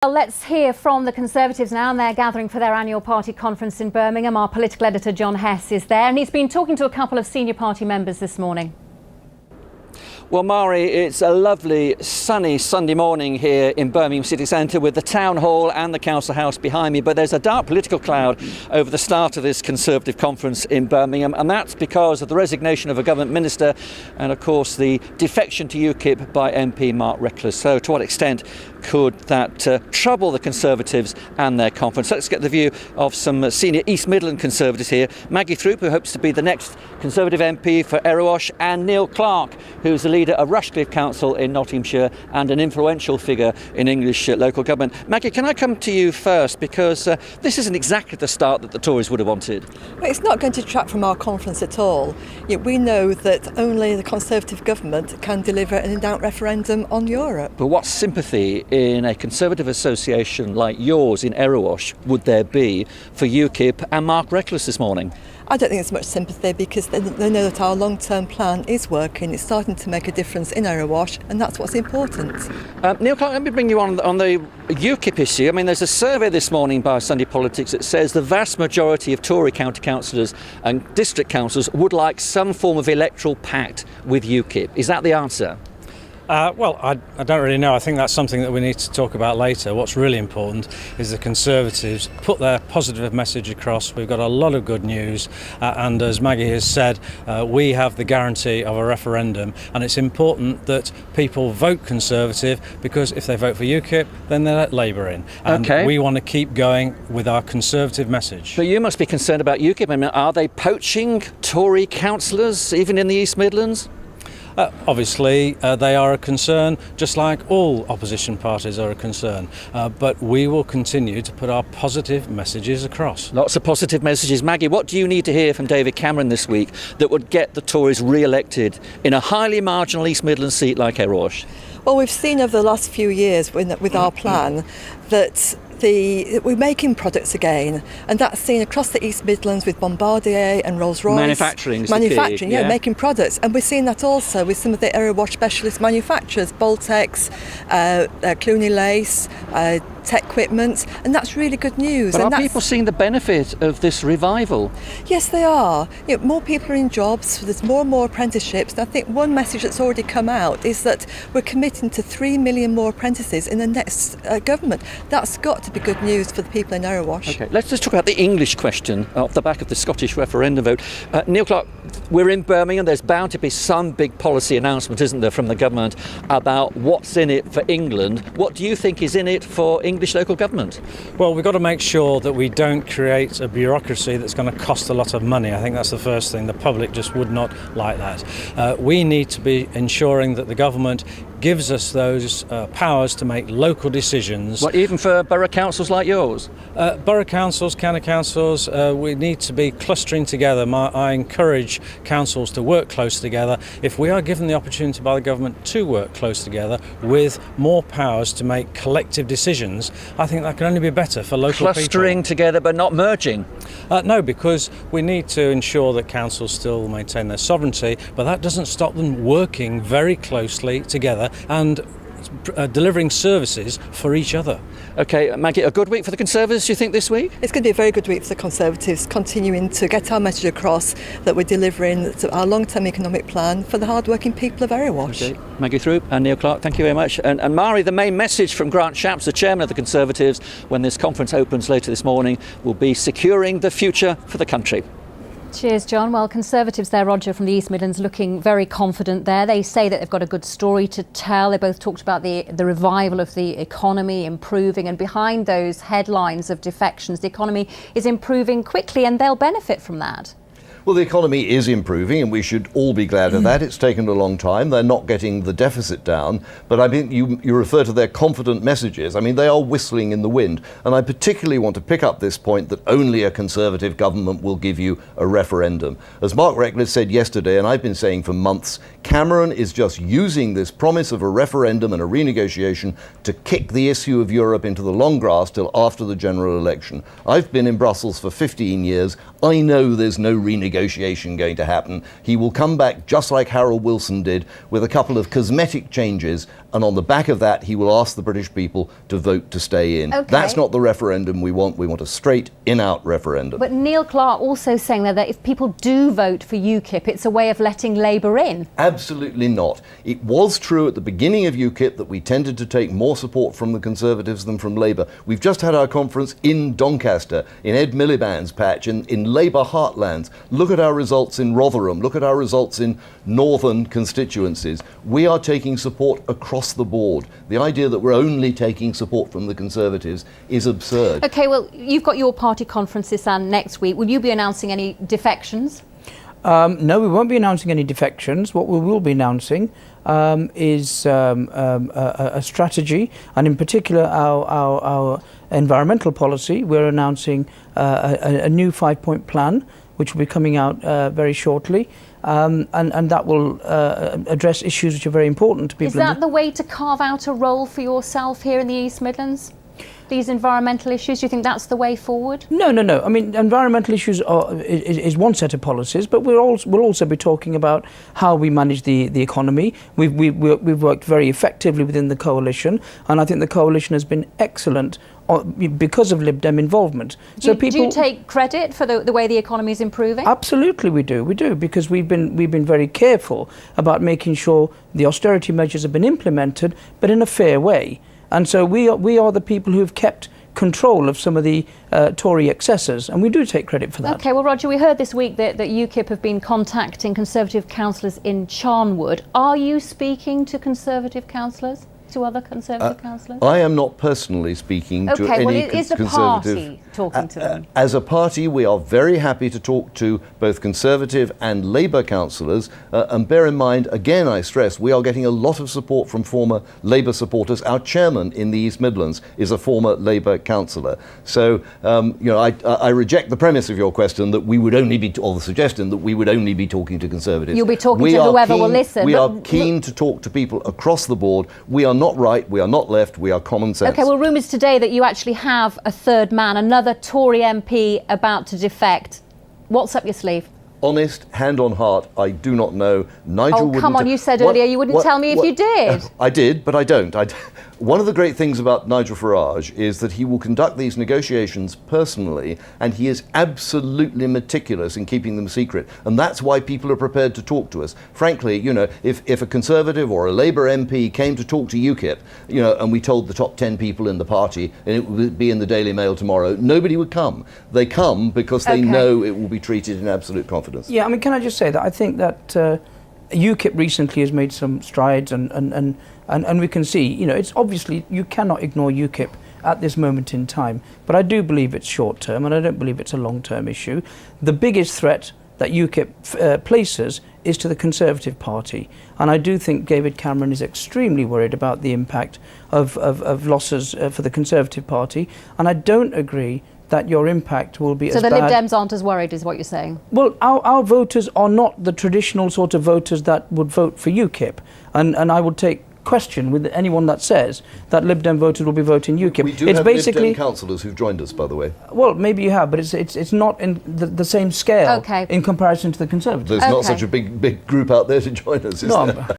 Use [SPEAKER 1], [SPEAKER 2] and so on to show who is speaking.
[SPEAKER 1] Well, let's hear from the Conservatives now, and they're gathering for their annual party conference in Birmingham. Our political editor John Hess is there, and he's been talking to a couple of senior party members this morning.
[SPEAKER 2] Well, Mari, it's a lovely sunny Sunday morning here in Birmingham City Centre with the Town Hall and the Council House behind me, but there's a dark political cloud over the start of this Conservative conference in Birmingham, and that's because of the resignation of a government minister and, of course, the defection to UKIP by MP Mark Reckless. So to what extent could that trouble the Conservatives and their conference? Let's get the view of some senior East Midland Conservatives here. Maggie Throop, who hopes to be the next Conservative MP for Erewash, and Neil Clark, who's the leader of Rushcliffe Council in Nottinghamshire and an influential figure in English local government. Maggie, can I come to you first, because this isn't exactly the start that the Tories would have wanted.
[SPEAKER 3] Well, it's not going to detract from our conference at all. Yet we know that only the Conservative government can deliver an in-doubt referendum on Europe.
[SPEAKER 2] But what sympathy in a Conservative association like yours in Erewash would there be for UKIP and Mark Reckless this morning?
[SPEAKER 3] I don't think there's much sympathy, because they know that our long-term plan is working. It's starting to make a difference in Erewash, and that's what's important.
[SPEAKER 2] Neil Clark, let me bring you on the UKIP issue. I mean, there's a survey this morning by Sunday Politics that says the vast majority of Tory county councillors and district councillors would like some form of electoral pact with UKIP. Is that the answer?
[SPEAKER 4] Well, I don't really know. I think that's something that we need to talk about later. What's really important is the Conservatives put their positive message across. We've got a lot of good news, and as Maggie has said, we have the guarantee of a referendum, and it's important that people vote Conservative, because if they vote for UKIP, then they let Labour in. And we want to keep going with our Conservative message.
[SPEAKER 2] But you must be concerned about UKIP. I mean, are they poaching Tory councillors, even in the East Midlands?
[SPEAKER 4] Obviously, they are a concern, just like all opposition parties are a concern. But we will continue to put our positive messages across.
[SPEAKER 2] Lots of positive messages. Maggie, what do you need to hear from David Cameron this week that would get the Tories re-elected in a highly marginal East Midlands seat like Erewash?
[SPEAKER 3] Well, we've seen over the last few years with our plan that we're making products again, and that's seen across the East Midlands with Bombardier and Rolls-Royce.
[SPEAKER 2] Manufacturing, yeah,
[SPEAKER 3] making products, and we're seeing that also with some of the Erewash specialist manufacturers, Boltex, Clooney Lace, Tech Equipment, and that's really good news.
[SPEAKER 2] But are people seeing the benefit of this revival?
[SPEAKER 3] Yes, they are. More people are in jobs, there's more and more apprenticeships, and I think one message that's already come out is that we're committing to 3 million more apprentices in the next government. That's got to be good news for the people in Erewash.
[SPEAKER 2] Okay, let's just talk about the English question off the back of the Scottish referendum vote. Neil Clark, we're in Birmingham. There's bound to be some big policy announcement, isn't there, from the government about what's in it for England. What do you think is in it for English local government?
[SPEAKER 4] Well, we've got to make sure that we don't create a bureaucracy that's going to cost a lot of money. I think that's the first thing. The public just would not like that. We need to be ensuring that the government gives us those powers to make local decisions.
[SPEAKER 2] What, even for borough councils like yours?
[SPEAKER 4] Borough councils, county councils, we need to be clustering together. I encourage councils to work close together. If we are given the opportunity by the government to work close together with more powers to make collective decisions, I think that can only be better for local people.
[SPEAKER 2] Clustering together but not merging?
[SPEAKER 4] No, because we need to ensure that councils still maintain their sovereignty, but that doesn't stop them working very closely together and delivering services for each other.
[SPEAKER 2] OK, Maggie, a good week for the Conservatives, do you think, this week?
[SPEAKER 3] It's going to be a very good week for the Conservatives, continuing to get our message across that we're delivering our long-term economic plan for the hard-working people of Erewash.
[SPEAKER 2] Okay. Maggie Throop and Neil Clark, thank you very much. And Mari, the main message from Grant Shapps, the chairman of the Conservatives, when this conference opens later this morning, will be securing the future for the country.
[SPEAKER 1] Cheers, John. Well, Conservatives there, Roger, from the East Midlands, looking very confident there. They say that they've got a good story to tell. They both talked about the revival of the economy improving, and behind those headlines of defections, the economy is improving quickly, and they'll benefit from that.
[SPEAKER 5] Well, the economy is improving, and we should all be glad of that. It's taken a long time. They're not getting the deficit down. But I mean, you refer to their confident messages. I mean, they are whistling in the wind. And I particularly want to pick up this point that only a Conservative government will give you a referendum. As Mark Reckless said yesterday, and I've been saying for months, Cameron is just using this promise of a referendum and a renegotiation to kick the issue of Europe into the long grass till after the general election. I've been in Brussels for 15 years. I know there's no renegotiation renegotiation going to happen. He will come back just like Harold Wilson did, with a couple of cosmetic changes, and on the back of that he will ask the British people to vote to stay in.
[SPEAKER 1] Okay.
[SPEAKER 5] That's not the referendum we want. We want a straight in-out referendum.
[SPEAKER 1] But Neil Clark also saying that if people do vote for UKIP, it's a way of letting Labour in.
[SPEAKER 5] Absolutely not. It was true at the beginning of UKIP that we tended to take more support from the Conservatives than from Labour. We've just had our conference in Doncaster, in Ed Miliband's patch, in Labour heartlands. Look at our results in Rotherham. Look at our results in northern constituencies. We are taking support across the board. The idea that we're only taking support from the Conservatives is absurd.
[SPEAKER 1] OK, well, you've got your party conference this and next week. Will you be announcing any defections?
[SPEAKER 6] No, we won't be announcing any defections. What we will be announcing is a strategy, and in particular our environmental policy. We're announcing a new 5-point plan, which will be coming out very shortly, and that will address issues which are very important to people.
[SPEAKER 1] Is that the way to carve out a role for yourself here in the East Midlands? These environmental issues, do you think that's the way forward?
[SPEAKER 6] No. I mean, environmental issues is one set of policies, but we'll also be talking about how we manage the economy. We've worked very effectively within the coalition, and I think the coalition has been excellent because of Lib Dem involvement. So
[SPEAKER 1] do you take credit for the way the economy is improving?
[SPEAKER 6] Absolutely, we do, because we've been very careful about making sure the austerity measures have been implemented, but in a fair way. And so we are the people who have kept control of some of the Tory excesses, and we do take credit for that.
[SPEAKER 1] OK, well, Roger, we heard this week that UKIP have been contacting Conservative councillors in Charnwood. Are you speaking to Conservative councillors? To other Conservative councillors?
[SPEAKER 5] I am not personally speaking to any
[SPEAKER 1] well, is the
[SPEAKER 5] Conservative.
[SPEAKER 1] party talking to them?
[SPEAKER 5] As a party, we are very happy to talk to both Conservative and Labour councillors. And bear in mind, again, I stress, we are getting a lot of support from former Labour supporters. Our chairman in the East Midlands is a former Labour councillor. So, I reject the premise of your question that we would only be, or the suggestion that we would only be talking to Conservatives.
[SPEAKER 1] You'll be talking to whoever will listen.
[SPEAKER 5] We are keen to talk to people across the board. We are not right, we are not left, we are common sense.
[SPEAKER 1] OK, well, rumours today that you actually have a third man, another Tory MP about to defect. What's up your sleeve?
[SPEAKER 5] Honest, hand on heart, I do not know. Nigel wouldn't.
[SPEAKER 1] Oh, come on, you said earlier you wouldn't tell me if you did.
[SPEAKER 5] I did, but I don't. One of the great things about Nigel Farage is that he will conduct these negotiations personally, and he is absolutely meticulous in keeping them secret. And that's why people are prepared to talk to us. Frankly, if a Conservative or a Labour MP came to talk to UKIP, and we told the top 10 people in the party, and it would be in the Daily Mail tomorrow, nobody would come. They come because they know it will be treated in absolute confidence.
[SPEAKER 6] Yeah, I mean, can I just say that I think that UKIP recently has made some strides, and we can see, it's obviously, you cannot ignore UKIP at this moment in time, but I do believe it's short term, and I don't believe it's a long term issue. The biggest threat that UKIP places is to the Conservative Party, and I do think David Cameron is extremely worried about the impact of losses for the Conservative Party, and I don't agree that your impact will be as bad.
[SPEAKER 1] So the Lib Dems aren't as worried, is what you're saying?
[SPEAKER 6] Well, our voters are not the traditional sort of voters that would vote for UKIP, and I would take question with anyone that says that Lib Dem voters will be voting UKIP.
[SPEAKER 5] We do have Lib Dem councillors who've joined us, by the way.
[SPEAKER 6] Well, maybe you have, but it's not in the same scale in comparison to the Conservatives.
[SPEAKER 5] There's not such a big group out there to join us, is there?